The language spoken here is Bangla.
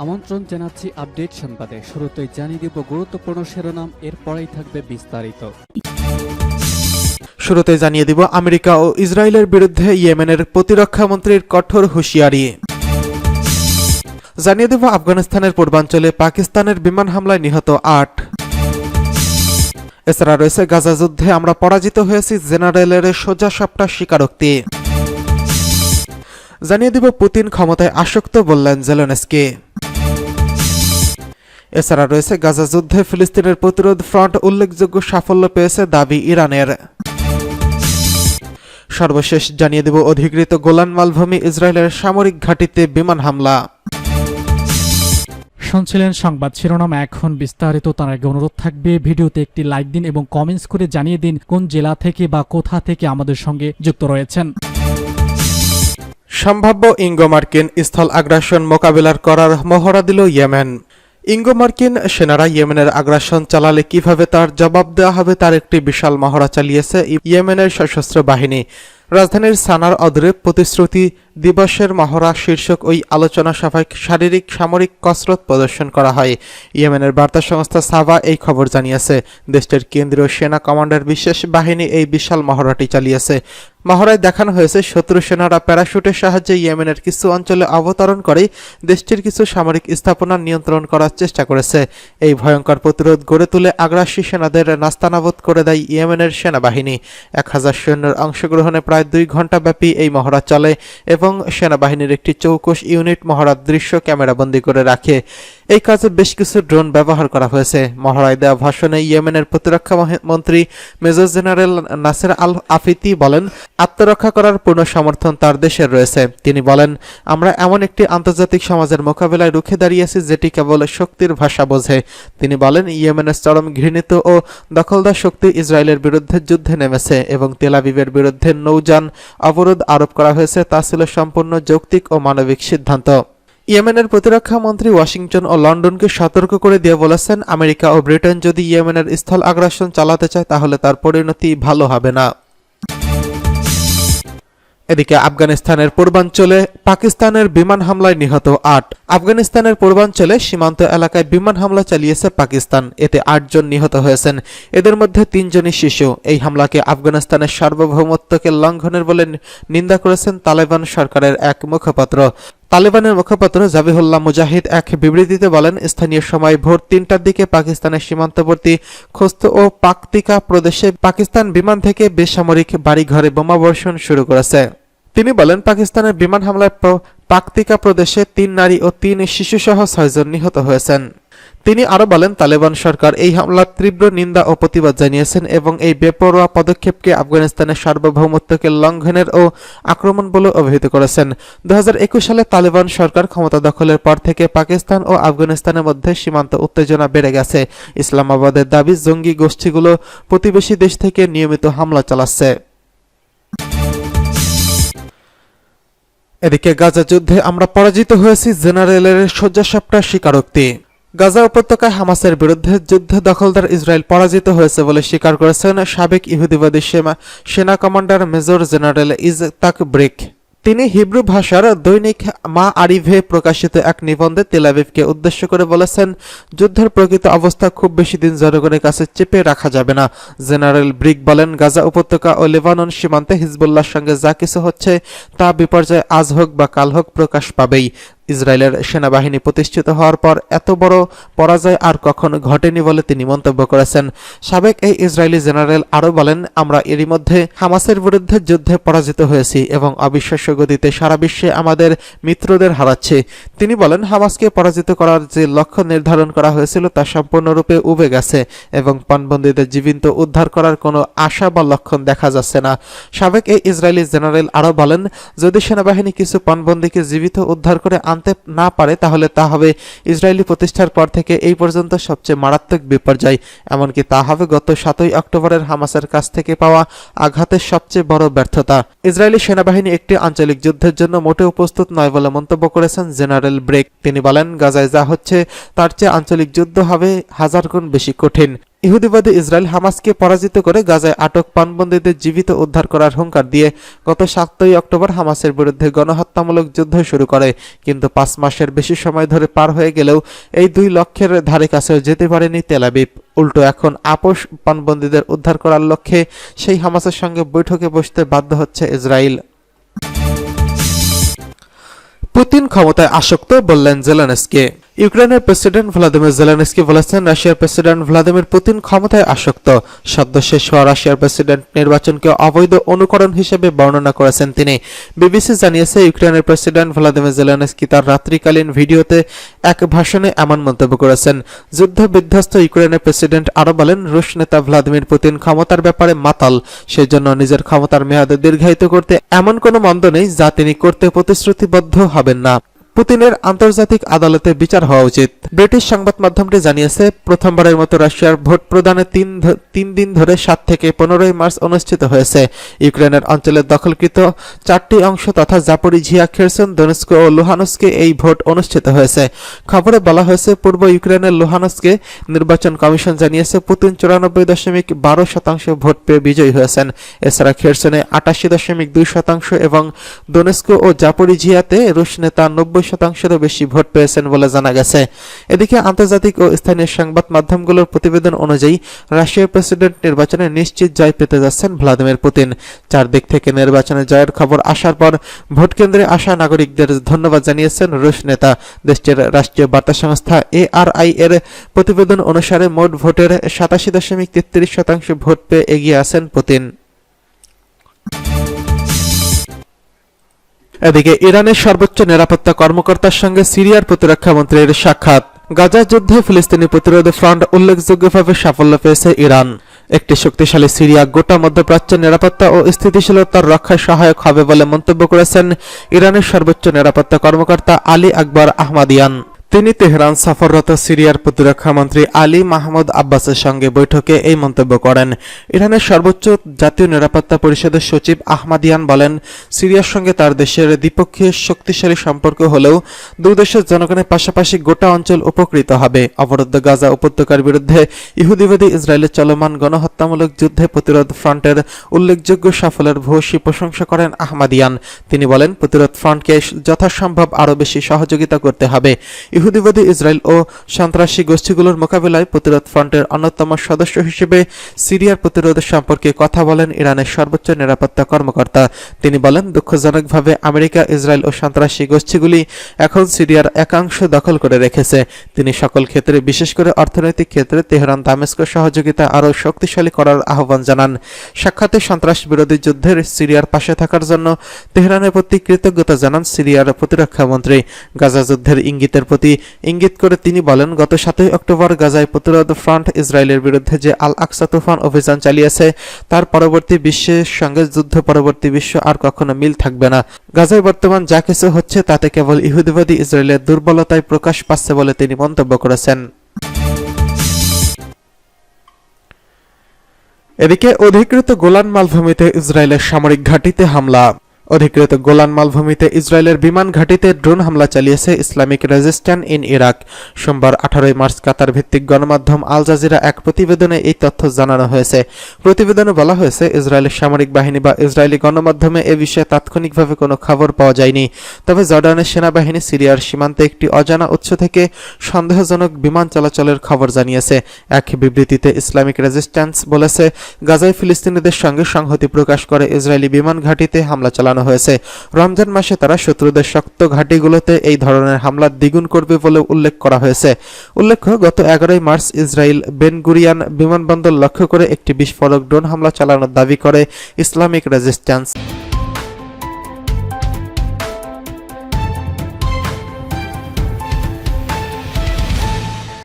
আমন্ত্রণ জানাচ্ছি আপডেট সংবাদে। শুরুতেই জানিয়ে দিব গুরুত্বপূর্ণ শিরোনাম, এরপরেই থাকবে বিস্তারিত। শুরুতে জানিয়ে দিব আমেরিকা ও ইসরায়েলের বিরুদ্ধে ইয়েমেনের প্রতিরক্ষা মন্ত্রীর কঠোর হুঁশিয়ারি। জানিয়ে দেব আফগানিস্তানের পূর্বাঞ্চলে পাকিস্তানের বিমান হামলায় নিহত ৮। এছাড়া রয়েছে গাজা যুদ্ধে আমরা পরাজিত হয়েছি জেনারেলের সোজা সাপটা স্বীকারোক্তি। জানিয়ে দিব পুতিন ক্ষমতায় আসক্ত বললেন জেলেনস্কি। এছাড়া রয়েছে গাজা যুদ্ধে ফিলিস্তিনের প্রতিরোধ ফ্রন্ট উল্লেখযোগ্য সাফল্য পেয়েছে দাবি ইরানের। সর্বশেষ জানিয়ে দেব অধিকৃত গোলান মালভূমি ইসরায়েলের সামরিক ঘাঁটিতে বিমান হামলা। শুনছিলেন সংবাদ শিরোনাম, এখন বিস্তারিত। তার আগে অনুরোধ থাকবে ভিডিওতে একটি লাইক দিন এবং কমেন্টস করে জানিয়ে দিন কোন জেলা থেকে বা কোথা থেকে আমাদের সঙ্গে যুক্ত রয়েছেন। সম্ভাব্য ইঙ্গো মার্কিন স্থল আগ্রাসন মোকাবিলার করার মহড়া দিল ইয়েমেন। ইঙ্গো মার্কিন সেনারা ইয়েমেনের আগ্রাসন চালালে কিভাবে তার জবাব দেওয়া হবে তার একটি বিশাল মহড়া চালিয়েছে ইয়েমেনের সশস্ত্র বাহিনী। রাজধানীর সানার অদূরে প্রতিশ্রুতি দিবসের মহড়া শীর্ষক ওই আলোচনা সভায় শারীরিক সামরিক কসরত প্রদর্শন করা হয়। ইয়েমেনের বার্তা সংস্থা সাবা এই খবর জানিয়েছে। দেশটির কেন্দ্রীয় সেনা কমান্ডার বিশেষ বাহিনী এই বিশাল মহড়াটি চালিয়েছে। মহড়ায় দেখানো হয়েছে শত্রু সেনারা প্যারাশুটের সাহায্যে ইয়েমেনের কিছু অঞ্চলে অবতরণ করে দেশটির কিছু সামরিক স্থাপনা নিয়ন্ত্রণ করার চেষ্টা করেছে। এই ভয়ঙ্কর প্রতিরোধ গড়ে তুলে আগ্রাসী সেনাদের নাস্তানাবুদ করে দেয় ইয়েমেনের সেনাবাহিনী। 1000 সৈন্যের অংশগ্রহণে প্রায় 2 ঘণ্টা ব্যাপী এই মহড়া চলে এবং সেনাবাহিনীর একটি চৌকস ইউনিট মহড়ার দৃশ্য ক্যামেরাবন্দি করে রাখে। এই কাজে বেশ কিছু ড্রোন ব্যবহার করা হয়েছে। মহড়ায় দেওয়া ভাষণে ইয়েমেনের প্রতিরক্ষা মন্ত্রী মেজর জেনারেল নাসের আল আফিতি বলেন, আত্মরক্ষা করার পূর্ণ সমর্থন তার দেশের রয়েছে। তিনি বলেন, আমরা এমন একটি আন্তর্জাতিক সমাজের মোকাবিলায় রুখে দাঁড়িয়েছি যেটি কেবল শক্তির ভাষা বোঝে। তিনি বলেন, ইয়েমেনের চরম ঘৃণিত ও দখলদার শক্তি ইসরায়েলের বিরুদ্ধে যুদ্ধে নেমেছে এবং তেল আবিবের বিরুদ্ধে নৌযান অবরোধ আরোপ করা হয়েছে। তা ছিল সম্পূর্ণ যৌক্তিক ও মানবিক সিদ্ধান্ত। ইয়েমেনের প্রতিরক্ষা মন্ত্রী ওয়াশিংটন ও লন্ডনকে সতর্ক করে দিয়ে বলেছেন, আমেরিকা ও ব্রিটেন যদি ইয়েমেনের স্থল আগ্রাসন চালাতে চায় তাহলে তার পরিণতি ভালো হবে না। এদিকে আফগানিস্তানের পূর্বাঞ্চলে পাকিস্তানের বিমান হামলায় নিহত ৮। আফগানিস্তানের পূর্বাঞ্চলে সীমান্ত এলাকায় বিমান হামলা চালিয়েছে পাকিস্তান। এতে 8 জন নিহত হয়েছেন, এদের মধ্যে 3 জনই শিশু। এই হামলাকে আফগানিস্তানের সার্বভৌমত্বকে লঙ্ঘনের বলে নিন্দা করেছেন তালেবান সরকারের এক মুখপাত্র। তালেবানের মুখপাত্র জাবিহুল্লাহ মুজাহিদ এক বিবৃতিতে বলেন, স্থানীয় সময় ভোর 3টার দিকে পাকিস্তানের সীমান্তবর্তী খোস্ত ও পাকতিকা প্রদেশে পাকিস্তান বিমান থেকে বেসামরিক বাড়িঘরে বোমাবর্ষণ শুরু করেছে। তিনি বলেন, পাকিস্তানের বিমান হামলায় পাকতিকা প্রদেশে 3 নারী ও 3 শিশুসহ 6 জন নিহত হয়েছেন। তিনি আরো বলেন, তালেবান সরকার এই হামলার তীব্র নিন্দা ও প্রতিবাদ জানিয়েছেন এবং এই বেপরোয়া পদক্ষেপকে আফগানিস্তানের সার্বভৌমত্বকে লঙ্ঘনের ও আক্রমণ বলে অভিহিত করেছেন। 2021 সালে তালেবান সরকার ক্ষমতা দখলের পর থেকে পাকিস্তান ও আফগানিস্তানের মধ্যে সীমান্ত উত্তেজনা বেড়ে গেছে। ইসলামাবাদের দাবি, জঙ্গি গোষ্ঠীগুলো প্রতিবেশী দেশ থেকে নিয়মিত হামলা চালাচ্ছে। এদিকে গাজা যুদ্ধে আমরা পরাজিত হয়েছি জেনারেলের সোজাসাপটা স্বীকারোক্তি। গাজা উপত্যকায় হামাসের বিরুদ্ধে যুদ্ধে দখলদার ইসরায়েল পরাজিত হয়েছে বলে স্বীকার করেছেন সাবেক ইহুদিবাদী সেনা কমান্ডার মেজর জেনারেল ইজতাক ব্রিক। তিনি হিব্রু ভাষার দৈনিক মা আরিভে প্রকাশিত এক নিবন্ধে তেল আবিবকে উদ্দেশ্য করে বলেছেন, যুদ্ধের প্রকৃত অবস্থা খুব বেশি দিন জনগণের কাছে চেপে রাখা যাবে না। জেনারেল ব্রিক বলেন, গাজা উপত্যকা ও লেবানন সীমান্তে হিজবুল্লাহর সঙ্গে যা কিছু হচ্ছে তা বিপর্যয় আজ হোক বা কাল হোক প্রকাশ পাবেই। ইসরায়েলের সেনাবাহিনী প্রতিষ্ঠিত হওয়ার পর এত বড় পরাজয় আর কখনো ঘটেনি বলে তিনি মন্তব্য করেছেন। সাবেক এই ইসরায়েলি জেনারেল আরও বলেন, আমরা এরই মধ্যে হামাসের বিরুদ্ধে যুদ্ধে পরাজিত হয়েছি এবং অবিশ্বাস্য গতিতে সারা বিশ্বে আমাদের মিত্রদের হারাচ্ছি। তিনি বলেন, হামাসকে পরাজিত করার যে লক্ষ্য নির্ধারণ করা হয়েছিল তা সম্পূর্ণরূপে উবে গেছে এবং পণবন্দীদের জীবিত উদ্ধার করার কোনো আশা বা লক্ষণ দেখা যাচ্ছে না। সাবেক এই ইসরায়েলি জেনারেল আরও বলেন, যদি সেনাবাহিনী কিছু পণবন্দীকে জীবিত উদ্ধার করে আনতে না পারে তাহলে তা হবে ইসরায়েলি প্রতিষ্ঠার পর থেকে এই পর্যন্ত সবচেয়ে মারাত্মক বিপর্যয়। এমনকি তা হবে গত 7ই অক্টোবরের হামাসের কাছ থেকে পাওয়া আঘাতের সবচেয়ে বড় ব্যর্থতা। ইসরায়েলি সেনাবাহিনী একটি আঞ্চলিক যুদ্ধের জন্য মোটেও প্রস্তুত নয় বলে মন্তব্য করেছেন জেনারেল ব্রেক। তিনি বলেন, গাজায় যা হচ্ছে তার চেয়ে আঞ্চলিক যুদ্ধ হবে 1000 গুণ বেশি কঠিন। ইহুদিবাদী ইসরায়েল হামাসকে পরাজিত করে গাজায় আটক পানবন্দীদের জীবিত উদ্ধার করার হুঙ্কার দিয়ে গত 7ই অক্টোবর হামাসের বিরুদ্ধে গণহত্যামূলক যুদ্ধ শুরু করে, কিন্তু 5 মাসের বেশি সময় ধরে পার হয়ে গেলেও এই 2 লক্ষ্যের ধারে কাছেও যেতে পারেনি তেল আবিব। উল্টো এখন আপোষ পানবন্দীদের উদ্ধার করার লক্ষ্যে সেই হামাসের সঙ্গে বৈঠকে বসতে বাধ্য হচ্ছে ইসরায়েল। পুতিন ক্ষমতায় আসক্ত বললেন জেলেনস্কি। ইউক্রেনের প্রেসিডেন্ট ভ্লাদিমির জেলেনস্কি বলেছেন, রাশিয়ার প্রেসিডেন্ট ভ্লাদিমির পুতিন ক্ষমতায় আসক্ত। সদ্য শেষ হওয়া রাশিয়ার প্রেসিডেন্ট নির্বাচনকে অবৈধ অনুকরণ হিসেবে বর্ণনা করেছেন তিনি। বিবিসি জানিয়েছে, ইউক্রেনের প্রেসিডেন্ট ভ্লাদিমির জেলেনস্কি তার রাত্রিকালীন ভিডিওতে এক ভাষণে এমন মন্তব্য করেছেন। যুদ্ধ বিধ্বস্ত ইউক্রেনের প্রেসিডেন্ট আরও বলেন, রুশ নেতা ভ্লাদিমির পুতিন ক্ষমতার ব্যাপারে মাতাল। সেজন্য নিজের ক্ষমতার মেয়াদ দীর্ঘায়িত করতে এমন কোনো মন্দ নেই যা তিনি করতে প্রতিশ্রুতিবদ্ধ হবেন না। পুতিনের আন্তর্জাতিক আদালতে বিচার হওয়া উচিত। ব্রিটিশ সংবাদ মাধ্যমটি জানিয়েছে, প্রথমবারের মতো রাশিয়ার ভোট প্রদানে 3 দিন ধরে 7 থেকে 15 মার্চ অনুষ্ঠিত হয়েছে। ইউক্রেনের অঞ্চলের দখলকৃত 4টি অংশ তথা জাপোরিঝিয়া, খেরসন, দোনেৎস্ক ও লুহানস্কে এই ভোট অনুষ্ঠিত হয়েছে। খবরে বলা হয়েছে, পূর্ব ইউক্রেনের লুহানস্কে নির্বাচন কমিশন জানিয়েছে পুতিন 94.12% ভোট পেয়ে বিজয়ী হয়েছেন। এছাড়া খেরসনে 88.2% এবং দোনেৎস্ক ও জাপোরিঝিয়াতে রুশ নেতা 90%-এরও বেশি ভোট পেয়েছেন বলে জানা গেছে। এদিকে আন্তর্জাতিক ও স্থানীয় সংবাদ মাধ্যমগুলোর প্রতিবেদন অনুযায়ী রাশিয়ার প্রেসিডেন্ট নির্বাচনে নিশ্চিত জয় পেতে যাচ্ছেন ভ্লাদিমির পুতিন। চারদিক থেকে নির্বাচনে জয়ের খবর আসার পর ভোট কেন্দ্রে আসা নাগরিকদের ধন্যবাদ জানিয়েছেন রুশ নেতা। দেশটির রাষ্ট্রীয় বার্তা সংস্থা ARI এর প্রতিবেদন অনুসারে মোট ভোটের 87.33% ভোট পেয়ে এগিয়ে আছেন পুতিন। এদিকে ইরানের সর্বোচ্চ নিরাপত্তা কর্মকর্তার সঙ্গে সিরিয়ার প্রতিরক্ষা মন্ত্রীর সাক্ষাৎ। গাজা যুদ্ধে ফিলিস্তিনি প্রতিরোধ ফ্রন্ট উল্লেখযোগ্যভাবে সাফল্য পেয়েছে ইরান। একটি শক্তিশালী সিরিয়া গোটা মধ্যপ্রাচ্যের নিরাপত্তা ও স্থিতিশীলতার রক্ষায় সহায়ক হবে বলে মন্তব্য করেছেন ইরানের সর্বোচ্চ নিরাপত্তা কর্মকর্তা আলী আকবর আহমাদিয়ান। তিনি তেহরান সফররত সিরিয়ার প্রতিরক্ষা মন্ত্রী আলী মাহমুদ আব্বাসের সঙ্গে বৈঠকে এই মন্তব্য করেন। ইরানের সর্বোচ্চ জাতীয় নিরাপত্তা পরিষদের সচিব আহমাদিয়ান বলেন, সিরিয়ার সঙ্গে তার দেশের দ্বিপক্ষীয় শক্তিশালী সম্পর্ক হলেও দুই দেশের জনগণের পাশাপাশি গোটা অঞ্চল উপকৃত হবে। অবরুদ্ধ গাজা উপত্যকার বিরুদ্ধে ইহুদিবাদী ইসরায়েলের চলমান গণহত্যামূলক যুদ্ধে প্রতিরোধ ফ্রন্টের উল্লেখযোগ্য সাফল্যের ভূয়সী প্রশংসা করেন আহমাদিয়ান। তিনি বলেন, প্রতিরোধ ফ্রন্টকে যথাসম্ভব আরও বেশি সহযোগিতা করতে হবে। ইহুদিবাদী ইসরায়েল ও সন্ত্রাসী গোষ্ঠীগুলোর মোকাবিলায় প্রতিরোধ ফ্রন্টের অন্যতম সদস্য হিসেবে সিরিয়ার প্রতিরোধ সম্পর্কে কথা বলেন ইরানের সর্বোচ্চ নিরাপত্তা কর্মকর্তা। তিনি বলেন, দুঃখজনকভাবে আমেরিকা, ইসরায়েল ও সন্ত্রাসী গোষ্ঠীগুলি এখন সিরিয়ার একাংশ দখল করে রেখেছে। তিনি সকল ক্ষেত্রে, বিশেষ করে অর্থনৈতিক ক্ষেত্রে তেহরান দামেস্ক সহযোগিতা আরও শক্তিশালী করার আহ্বান জানান। সাক্ষাতে সন্ত্রাস বিরোধী যুদ্ধের সিরিয়ার পাশে থাকার জন্য তেহরানের প্রতি কৃতজ্ঞতা জানান সিরিয়ার প্রতিরক্ষা মন্ত্রী। গাজা যুদ্ধের ইঙ্গিত করে তিনি বলেন, গত 7ই অক্টোবর গাজায় প্রতিরোধ ফ্রন্ট ইসরায়েলের বিরুদ্ধে যে আল আকসা তুফান অভিযান চালিয়েছে তার পরবর্তী বিশ্বের সঙ্গে যুদ্ধ পরবর্তী বিশ্ব আর কখনো মিল থাকবে না। গাজায় বর্তমান যা কিছু হচ্ছে তাতে কেবল ইহুদিবাদী ইসরায়েলের দুর্বলতায় প্রকাশ পাচ্ছে বলে তিনি মন্তব্য করেছেন। এদিকে অধিকৃত গোলান মালভূমিতে ইসরায়েলের সামরিক ঘাঁটিতে হামলা। অধিকৃত গোলান মালভূমিতে ইসরায়েলের বিমান ঘাঁটিতে ড্রোন হামলা চালিয়েছে ইসলামিক রেজিস্ট্যান্স ইন ইরাক। সোমবার 18 মার্চ কাতার ভিত্তিক গণমাধ্যম আল জাজিরা এক প্রতিবেদনে এই তথ্য জানানো হয়েছে। প্রতিবেদনে বলা হয়েছে, ইসরায়েলের সামরিক বাহিনী বা ইসরায়েলি গণমাধ্যমে এ বিষয়ে তাৎক্ষণিকভাবে কোনো খবর পাওয়া যায়নি। তবে জর্ডানের সেনাবাহিনী সিরিয়ার সীমান্তে একটি অজানা উৎস থেকে সন্দেহজনক বিমান চলাচলের খবর জানিয়েছে। এক বিবৃতিতে ইসলামিক রেজিস্ট্যান্স বলেছে, গাজায় ফিলিস্তিনিদের সঙ্গে সংহতি প্রকাশ করে ইসরায়েলি বিমান ঘাঁটিতে হামলা চালানো হয়েছে। রমজান মাসে তারা শত্রুদের শক্ত ঘাঁটিগুলোতে এই ধরনের হামলা দ্বিগুণ করবে বলে উল্লেখ করা হয়েছে। উল্লেখ্য, গত 11 মার্চ ইসরায়েল বেন গুরিয়ান বিমানবন্দর লক্ষ্য করে একটি বিস্ফোরক ড্রোন হামলা চালানোর দাবি করে ইসলামিক রেজিস্ট্যান্স।